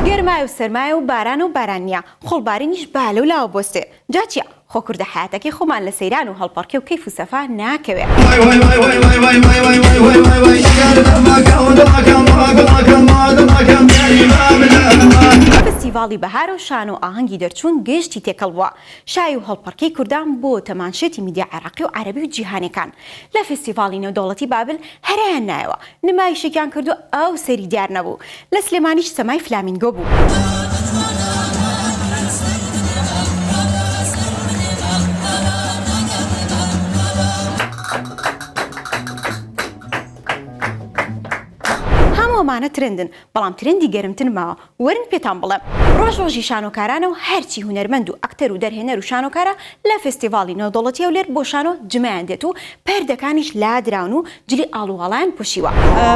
گەرمای و سەرمای و باران و بارانیا خۆڵبارینیش بالە و لاوە بۆستێ جاچیا خۆ کوردە حیاتەکەی خۆمان لە سەیران و هەڵپەڕکێ و کەیف و سەفا ناکەوێ فستیڤاڵی بەهار و شان و ئاهەنگی دەرچوون گەشتی تێکەڵ بووە شای و هەڵپەڕکەی کوردان بۆ تەماشێتی میدیا عێراقی و عەرەبی و جیهانیەکان لە فستیڤاڵی نێودەوڵەتی بابل هەرایان نایەوە نمایشێکیان کردو ئەو سەری دیار نەبوو لە سلێمانیش سەمای فلامینگۆ بوو. ئەمانە ترندن بەڵام ترندی گەرمتر ماوە وەرن پێتان بڵێم ڕۆژ شانۆکارانە و هەرچی هونەرمەند و ئەکتەر و دەرهێنەر و شانۆکارە لە فستیڤاڵی نێودەوڵەتیە و لێر بۆ شانۆ جمعیان دێت و پەردەکانیش لادراون و جلی ئاڵوهەڵایان پوشیوە.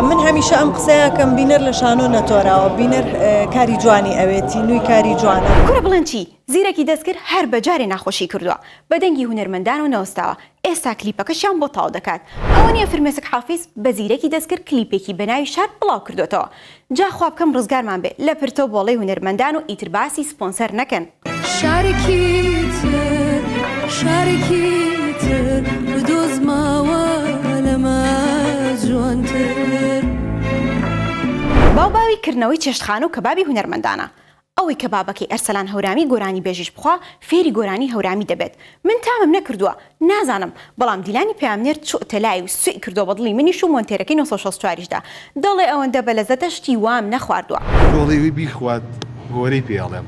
من هەمیشە ئەم قسەیەکەم بینەر لە شانۆ نەتۆراوە بینەر کاری جوانی ئەوێتی نووی کاری جوانە. کوڕە بڵێن چی؟ زیرەکی دەستکرد هەر بەجارێ ناخۆشی کردووە بەدەنگی هونەرمەندان و نەوەستاوە ئێستا کلیپەکەشیان بۆ تاو دەکات ئەوە نیە فرمێسک حافیز بە زیرەکی دەستکرد کلیپێکی بەناوی شار بڵاو کردوێتەوە جا خوا بکەم ڕزگارمان بێ لە پرتۆ بۆڵەی هونەرمەندان و ئیتر باسی سپۆنسەر نەکەن. شارێکی تر بدۆزماوە لەمە جوانتر باو باوی کردنەوەی چێشتخانە و کەبابی هونەرمەندانە ئەوەی کەبابەکەی ئەرسەلان هەورامی گۆرانی بێژیش بخوا فێری گۆرانی هەورامی دەبێت من تامم نەکردووە نازانم بەڵام دیلانی پێامنێر چۆتەلای و سوی کردو بەدڵی منیش و مۆنتێرەکەی 964دا دەڵێ ئەوەندە بەلەزەتە شتی وام نەخواردووە گۆڵی بیخوات گۆرەی پێڵێم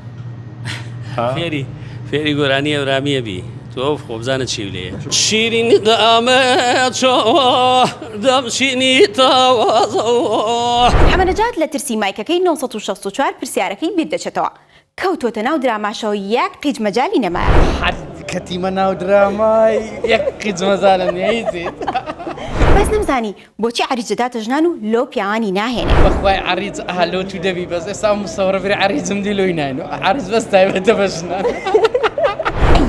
فێری گۆرانی هەورامیە بی تۆ خۆبزانە چی لێ شیرینی دامەچەوە دەمچینی تاوازەوە حەمەنەجات لە ترسی مایکەکەی 964 پرسیارەکەی بیر دەچێتەوە کەوتۆتە ناو دراماشەوە یەک قیج مەجالی نەمایە کەتیمە ناو درامای یەک قیج مەزالە نێیزیت بەس نەمزانی بۆچی عەریج دەداتە ژنان و لۆ پیاوانی ناهێنێ بەخوای عەریج لۆ تو دەبی بەس ئێستا مستەوەڕە بێ عەریجم دی لۆی ناینۆ عەریج بەس تایبەتە بە ژنان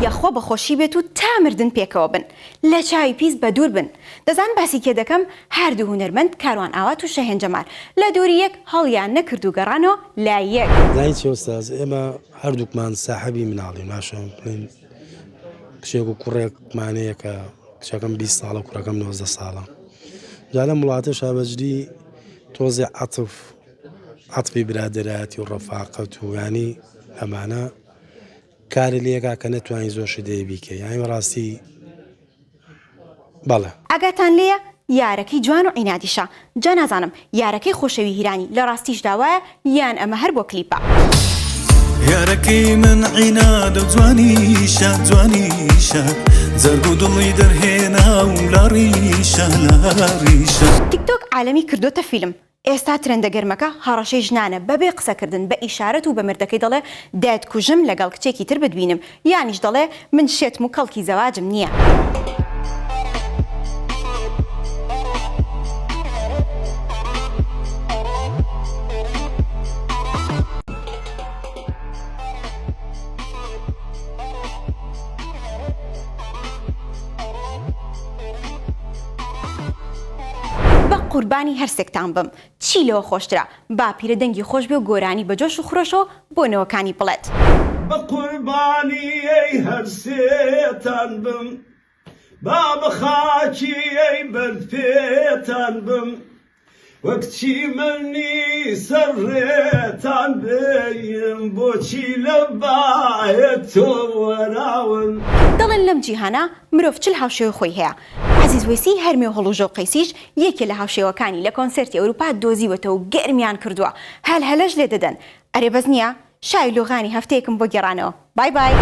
یەخۆ بەخۆشی بێت و تا مردن پێکەوە بن لە چاوی پیس بە دوور بن دەزان باسی کێ دەکەم هەردوو هونەرمەند کاروان ئاوات و شەهێن جەمال لە دووری یەک هەڵیان نەکرد و گەڕانەوە لای یەک. زانی چی ئۆستاز ئێمە هەردووکمان ساحەبی مناڵین ماشۆم بڵین کچێک و کوڕێکمانەیە کە کچەکەم 20 ساڵە کوڕەکەم 19 ساڵە جا لە وڵاتە شابەجدی تۆزێ عەتفی برادەرایەتی و ڕەفاقەت و ینی ئەمانە کاری لێکا کە نەتوانین زۆرشی دەیبیکە یانی ڕاستی بەڵێ ئاگاتان لێیە یارەکەی جوان و عینادیشە جا نازانم یارەکەی خۆشەوی هیرانی لە ڕاستیش داوایە یان ئەمە هەر بۆ کلیپە یارەکەی من عینادە و جوانیشە زەرگ و دڵی دەرهێنا و لاڕیشە تیکتۆک عالەمی کردوتە فیلم ئێستا ترندە گەرمەکە هەڕەشەی ژنانە بەبێ قسەکردن بە ئیشارەت و بە مردەکەی دەڵێ دایت کوژم لەگەڵ کچێکی تر بتبینم یانیش دەڵێ من شێتم و کەڵکی زەواجم نییە. قوربانی هەرسێکتان بم چی لەوە خۆشترە با پیرە دەنگی خۆش بێ و گۆرانی بە جۆش و خڕۆشەوە بۆ نەوەکانی بڵێت بە قوربانی ئەی هەرسێتان بم با بە خاکی ئەی بەرفێتان بم وەک چی منی سەرڕێتان بێیم بۆچی لە باەت تۆ وەراون دەڵێن لەم جیهانە مرۆڤ چل هاوشێوە خۆی هەیە عزیز وێسی هەرمێ و هەڵوژە و قەیسیش یەکێ لە هاوشێوەکانی لە کۆنسەرتی ئەوروپا دۆزیوەتە و گەرمیان کردووە هەلهەلەش لێ دەدەن ئەرێ بەس نییە شای لۆغانی هەفتەیەکم بۆ گێڕانەوە بای بای.